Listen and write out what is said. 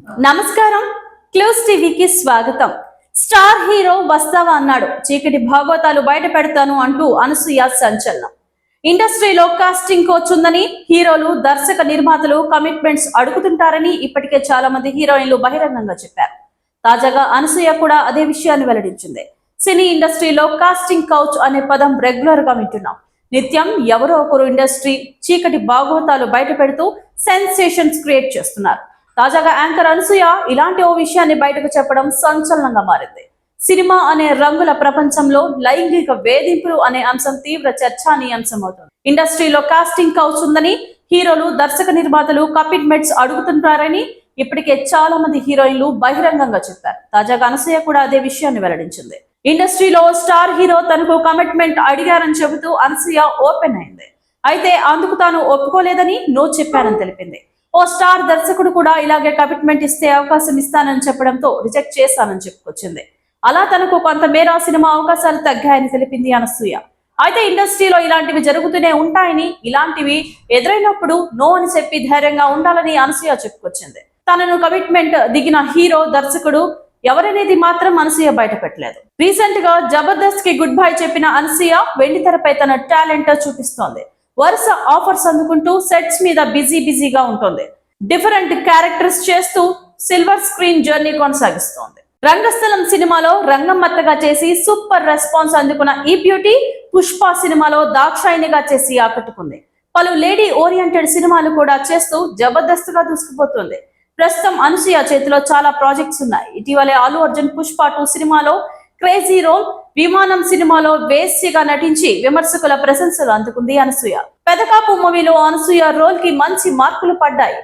నమస్కారం, క్లూస్ టీవీకి స్వాగతం. స్టార్ హీరో వస్తావా అన్నాడు, చీకటి భాగవతాలు బయట పెడతాను అంటూ అనసూయ సంచలనం. ఇండస్ట్రీలో కాస్టింగ్ కోచ్ ఉందని, హీరోలు దర్శక నిర్మాతలు కమిట్మెంట్స్ అడుగుతుంటారని ఇప్పటికే చాలా మంది హీరోయిన్లు బహిరంగంగా చెప్పారు. తాజాగా అనసూయ కూడా అదే విషయాన్ని వెల్లడించింది. సినీ ఇండస్ట్రీలో కాస్టింగ్ కౌచ్ అనే పదం రెగ్యులర్ గా వింటున్నాం. నిత్యం ఎవరో ఒకరు ఇండస్ట్రీ చీకటి భాగవతాలు బయట పెడుతూ సెన్సేషన్స్ క్రియేట్ చేస్తున్నారు. తాజాగా యాంకర్ అనసూయ ఇలాంటి ఓ విషయాన్ని బయటకు చెప్పడం సంచలనంగా మారింది. సినిమా అనే రంగుల ప్రపంచంలో లైంగిక వేధింపులు అనే అంశం తీవ్ర చర్చానీయాంశం అవుతుంది. ఇండస్ట్రీలో కాస్టింగ్ కౌచ్ ఉందని, హీరోలు దర్శక నిర్మాతలు కమిట్మెంట్స్ అడుగుతుంటారని ఇప్పటికే చాలా మంది హీరోయిన్లు బహిరంగంగా చెప్పారు. తాజాగా అనసూయ కూడా అదే విషయాన్ని వెల్లడించింది. ఇండస్ట్రీలో స్టార్ హీరో తనకు కమిట్మెంట్ అడిగారని చెబుతూ అనసూయ ఓపెన్ అయింది. అయితే అందుకు తాను ఒప్పుకోలేదని నో చెప్పానని తెలిపింది. ఓ స్టార్ దర్శకుడు కూడా ఇలాగే కమిట్మెంట్ ఇస్తే అవకాశం ఇస్తానని చెప్పడంతో రిజెక్ట్ చేశానని చెప్పుకొచ్చింది. అలా తనకు కొంతమేర సినిమా అవకాశాలు తగ్గాయని తెలిపింది అనసూయ. అయితే ఇండస్ట్రీలో ఇలాంటివి జరుగుతూనే ఉంటాయని, ఇలాంటివి ఎదురైనప్పుడు నో అని చెప్పి ధైర్యంగా ఉండాలని అనసూయ చెప్పుకొచ్చింది. తనను కమిట్మెంట్ దిగిన హీరో దర్శకుడు ఎవరనేది మాత్రం అనసూయ బయట పెట్టలేదు. రీసెంట్ గా జబర్దస్త్ కి గుడ్ బై చెప్పిన అనసూయ వెండితెరపై తన టాలెంట్ చూపిస్తోంది. వరుస ఆఫర్స్ అందుకుంటూ సెట్స్ మీద బిజీగా ఉంటుంది. డిఫరెంట్ క్యారెక్టర్స్ చేస్తూ సిల్వర్ స్క్రీన్ జర్నీ కొనసాగిస్తోంది. రంగస్థలం సినిమాలో రంగమ్మత్తగా చేసి సూపర్ రెస్పాన్స్ అందుకున్న ఈ బ్యూటీ పుష్ప సినిమాలో దాక్షాయినిగా చేసి ఆకట్టుకుంది. పలు లేడీ ఓరియంటెడ్ సినిమాలు కూడా చేస్తూ జబర్దస్త్ గా దూసుకుపోతుంది. ప్రస్తుతం అనసూయ చేతిలో చాలా ప్రాజెక్ట్స్ ఉన్నాయి. ఇటీవలే అల్లు అర్జున్ పుష్ప 2 సినిమాలో క్రేజీ రోల్, విమానం సినిమాలో వేశ్యగా నటించి విమర్శకుల ప్రశంసలు అందుకుంది అనసూయ. పెదకాపు మూవీలో అనసూయ రోల్ కి మంచి మార్కులు పడ్డాయి.